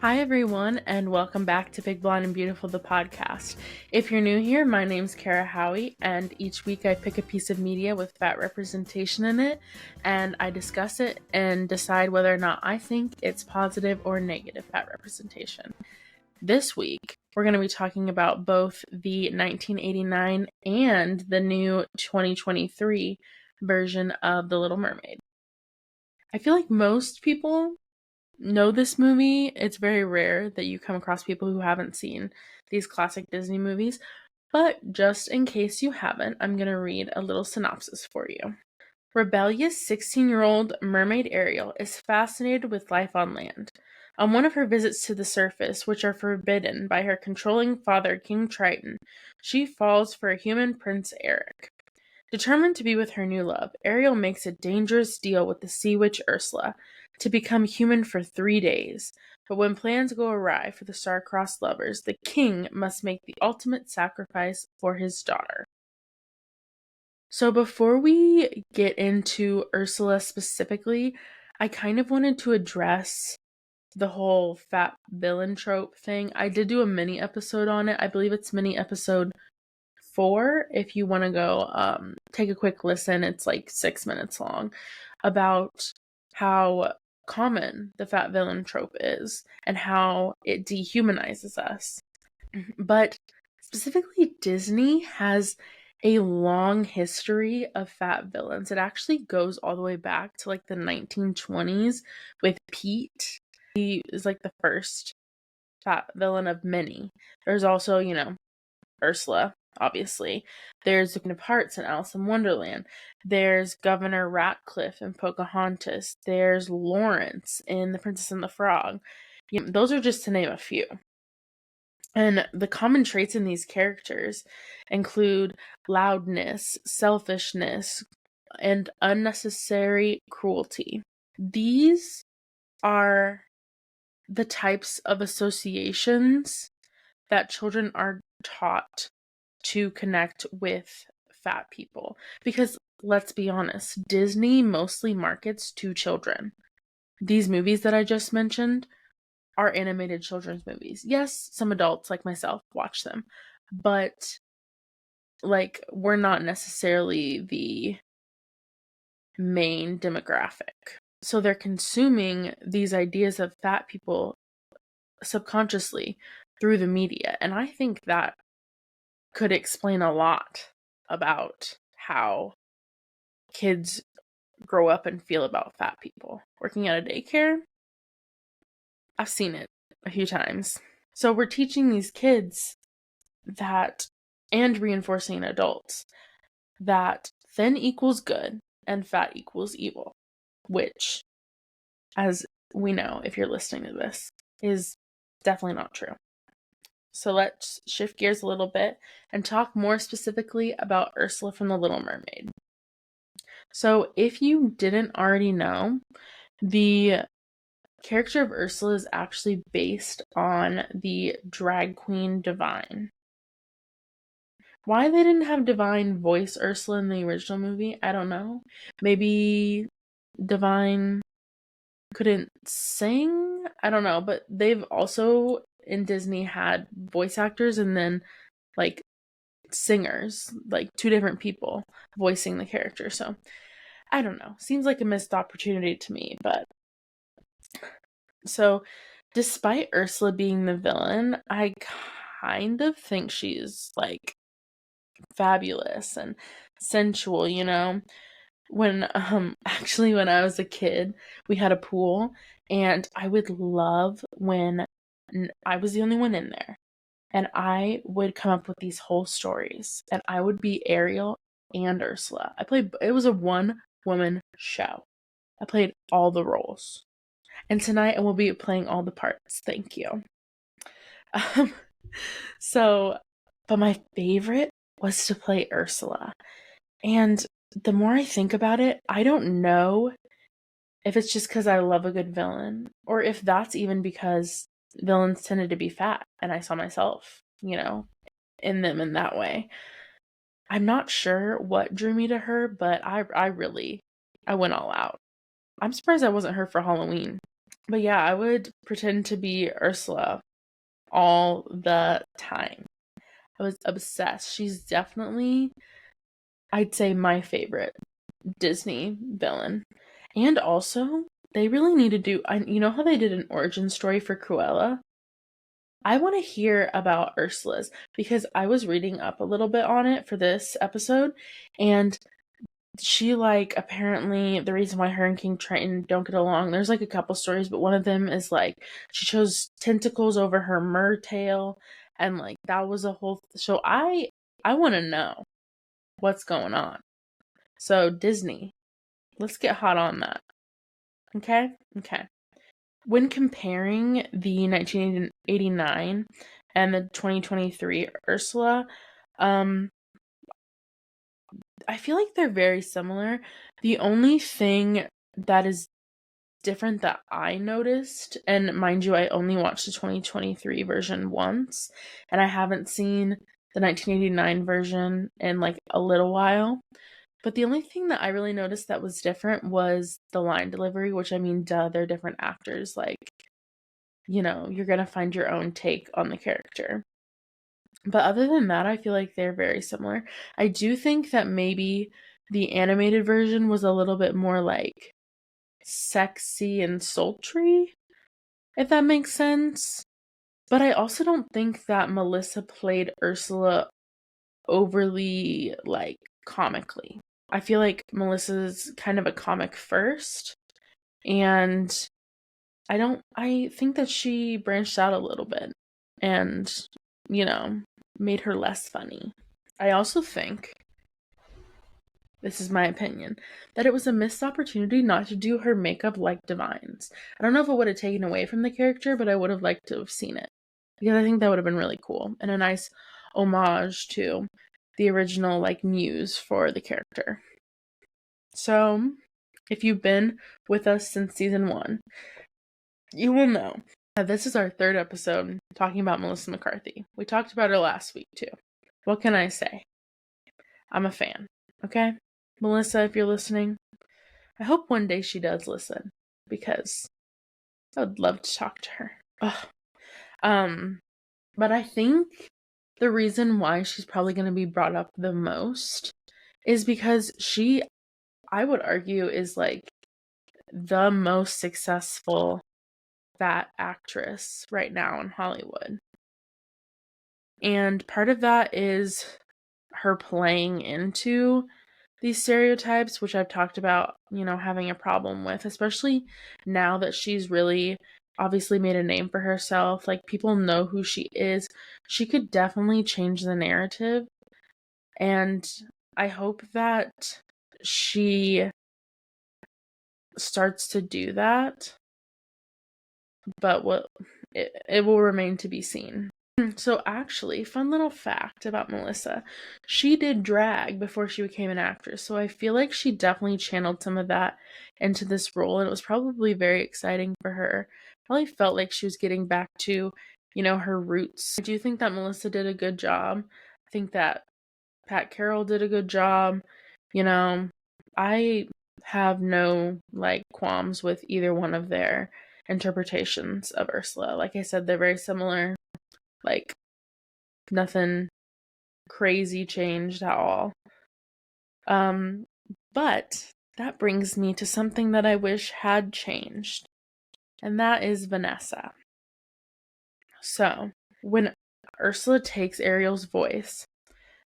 Hi, everyone, and welcome back to Big Blonde and Beautiful, the podcast. If you're new here, my name's Kara Howie, and each week I pick a piece of media with fat representation in it, and I discuss it and decide whether or not I think it's positive or negative fat representation. This week, we're going to be talking about both the 1989 and the new 2023 version of The Little Mermaid. I feel like most people know this movie. It's very rare that you come across people who haven't seen these classic Disney movies, but just in case you haven't, I'm going to read a little synopsis for you. Rebellious 16-year-old mermaid Ariel is fascinated with life on land. On one of her visits to the surface, which are forbidden by her controlling father, King Triton, she falls for a human Prince Eric. Determined to be with her new love, Ariel makes a dangerous deal with the sea witch Ursula to become human for 3 days. But when plans go awry for the star-crossed lovers, the king must make the ultimate sacrifice for his daughter. So before we get into Ursula specifically, I kind of wanted to address the whole fat villain trope thing. I did do a mini episode on it. I believe it's mini episode 4 if you want to go take a quick listen. It's like 6 minutes long, about how common the fat villain trope is and how it dehumanizes us. But specifically, Disney has a long history of fat villains. It actually goes all the way back to like the 1920s with Pete. He is like the first fat villain of many. There's also, Ursula, obviously. There's the Queen of Hearts and Alice in Wonderland. There's Governor Ratcliffe in Pocahontas. There's Lawrence in The Princess and the Frog. Those are just to name a few. And the common traits in these characters include loudness, selfishness, and unnecessary cruelty. These are the types of associations that children are taught to connect with fat people. Because let's be honest, Disney mostly markets to children. These movies that I just mentioned are animated children's movies. Yes, some adults like myself watch them, but like we're not necessarily the main demographic. So they're consuming these ideas of fat people subconsciously through the media, and I think that could explain a lot about how kids grow up and feel about fat people. Working at a daycare, I've seen it a few times. So we're teaching these kids that, and reinforcing adults, that thin equals good and fat equals evil, which, as we know, if you're listening to this, is definitely not true. So let's shift gears a little bit and talk more specifically about Ursula from The Little Mermaid. So if you didn't already know, the character of Ursula is actually based on the drag queen Divine. Why they didn't have Divine voice Ursula in the original movie, I don't know. Maybe Divine couldn't sing? I don't know, but they've also in Disney had voice actors and then like singers, like 2 different people voicing the character. So I don't know. Seems like a missed opportunity to me, but so despite Ursula being the villain, I kind of think she's like fabulous and sensual, When actually when I was a kid, we had a pool, and I would love when I was the only one in there. And I would come up with these whole stories, and I would be Ariel and Ursula. It was a one-woman show. I played all the roles. And tonight I will be playing all the parts. Thank you. Um, but my favorite was to play Ursula. And the more I think about it, I don't know if it's just because I love a good villain, or if that's even because villains tended to be fat, and I saw myself, in them in that way. I'm not sure what drew me to her, but I went all out. I'm surprised I wasn't her for Halloween. But yeah, I would pretend to be Ursula all the time. I was obsessed. She's definitely, I'd say, my favorite Disney villain. And also, they really need to do, you know how they did an origin story for Cruella? I want to hear about Ursula's because I was reading up a little bit on it for this episode, and she, like, apparently the reason why her and King Triton don't get along, there's like a couple stories, but one of them is like she chose tentacles over her mer tail, and like that was a whole so I want to know what's going on. So Disney, let's get hot on that. Okay? Okay. When comparing the 1989 and the 2023 Ursula, I feel like they're very similar. The only thing that is different that I noticed, and mind you, I only watched the 2023 version once, and I haven't seen the 1989 version in like a little while. But the only thing that I really noticed that was different was the line delivery, which, I mean, duh, they're different actors. Like, you know, you're gonna find your own take on the character. But other than that, I feel like they're very similar. I do think that maybe the animated version was a little bit more like sexy and sultry, if that makes sense. But I also don't think that Melissa played Ursula overly, like, comically. I feel like Melissa's kind of a comic first, and I think that she branched out a little bit and, you know, made her less funny. I also think, this is my opinion, that it was a missed opportunity not to do her makeup like Divine's. I don't know if it would have taken away from the character, but I would have liked to have seen it. Because I think that would have been really cool and a nice homage to the original, like, muse for the character. So, if you've been with us since season 1, you will know that this is our 3rd episode talking about Melissa McCarthy. We talked about her last week too. What can I say? I'm a fan, okay? Melissa, if you're listening, I hope one day she does listen, because I would love to talk to her. Ugh. But I think the reason why she's probably going to be brought up the most is because she, I would argue, is like the most successful fat actress right now in Hollywood. And part of that is her playing into these stereotypes, which I've talked about, you know, having a problem with, especially now that she's really obviously made a name for herself. Like, people know who she is. She could definitely change the narrative. And I hope that she starts to do that. But it will remain to be seen. So actually, fun little fact about Melissa, she did drag before she became an actress, so I feel like she definitely channeled some of that into this role, and it was probably very exciting for her. Probably felt like she was getting back to, you know, her roots. I do think that Melissa did a good job. I think that Pat Carroll did a good job. You know, I have no, like, qualms with either one of their interpretations of Ursula. Like I said, they're very similar. Like, nothing crazy changed at all. But that brings me to something that I wish had changed, and that is Vanessa. So, when Ursula takes Ariel's voice,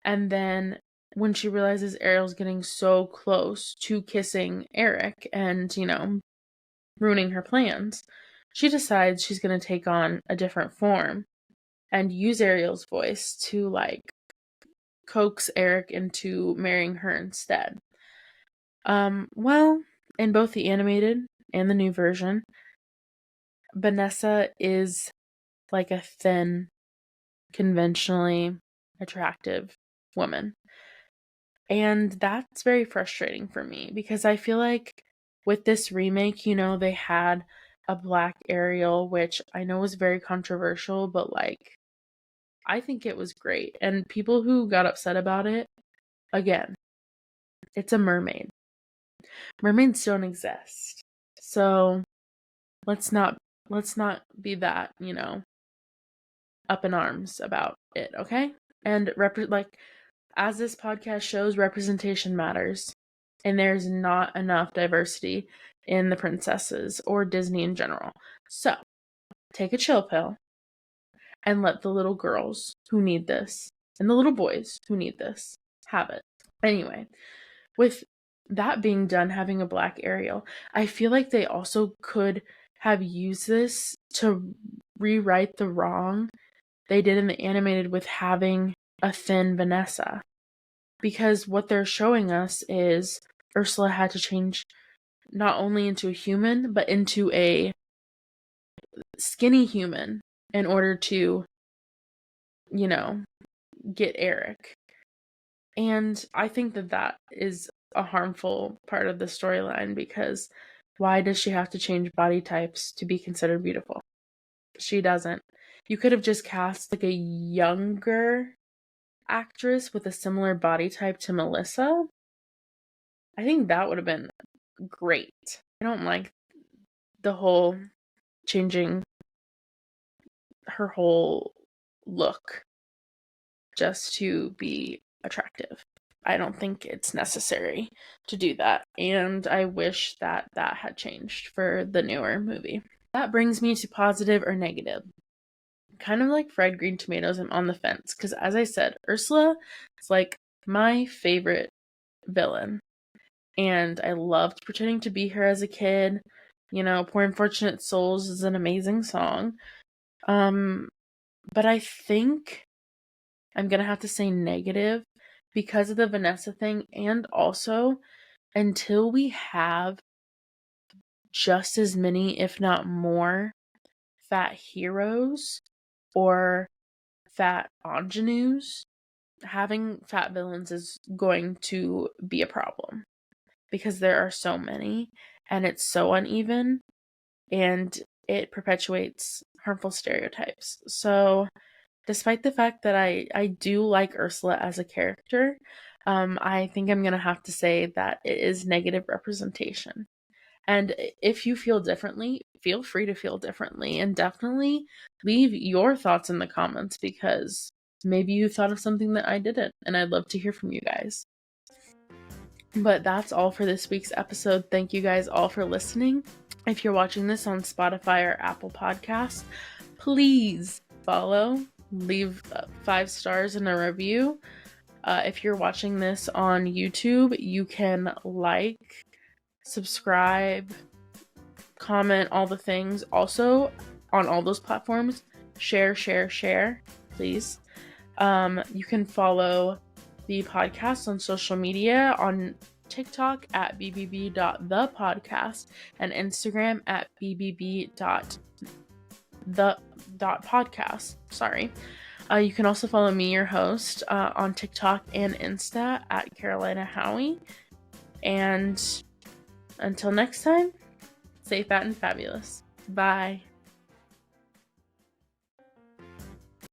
and then when she realizes Ariel's getting so close to kissing Eric and, you know, ruining her plans, she decides she's going to take on a different form and use Ariel's voice to, like, coax Eric into marrying her instead. Well, in both the animated and the new version, Vanessa is like a thin, conventionally attractive woman. And that's very frustrating for me because I feel like with this remake, you know, they had a black Ariel, which I know was very controversial, but, like, I think it was great. And people who got upset about it, again, it's a mermaid. Mermaids don't exist. So let's not be that, up in arms about it, okay? And as this podcast shows, representation matters. And there's not enough diversity in the princesses or Disney in general. So, take a chill pill and let the little girls who need this and the little boys who need this have it. Anyway, with that being done, having a black Ariel, I feel like they also could have used this to rewrite the wrong they did in the animated with having a thin Vanessa. Because what they're showing us is Ursula had to change not only into a human, but into a skinny human in order to, get Eric. And I think that is a harmful part of the storyline, because why does she have to change body types to be considered beautiful? She doesn't. You could have just cast like a younger actress with a similar body type to Melissa. I think that would have been great. I don't like the whole changing her whole look just to be attractive. I don't think it's necessary to do that, and I wish that had changed for the newer movie. That brings me to positive or negative. Kind of like fried green tomatoes, I'm on the fence, because as I said, Ursula is like my favorite villain, and I loved pretending to be her as a kid. Poor Unfortunate Souls is an amazing song. But I think I'm gonna have to say negative because of the Vanessa thing, and also until we have just as many, if not more, fat heroes or fat ingenues, having fat villains is going to be a problem, because there are so many and it's so uneven and it perpetuates harmful stereotypes. So despite the fact that I do like Ursula as a character, I think I'm going to have to say that it is negative representation. And if you feel differently, feel free to feel differently, and definitely leave your thoughts in the comments, because maybe you thought of something that I didn't, and I'd love to hear from you guys. But that's all for this week's episode. Thank you guys all for listening. If you're watching this on Spotify or Apple Podcasts, please follow, leave 5 stars in a review. If you're watching this on YouTube, you can like, subscribe, comment, all the things. Also, on all those platforms, share, please. You can follow the podcast on social media, on TikTok at bbb.thepodcast and Instagram at bbb.the.podcast. Sorry. You can also follow me, your host, on TikTok and Insta at Carolina Howie. And until next time, stay fat and fabulous. Bye.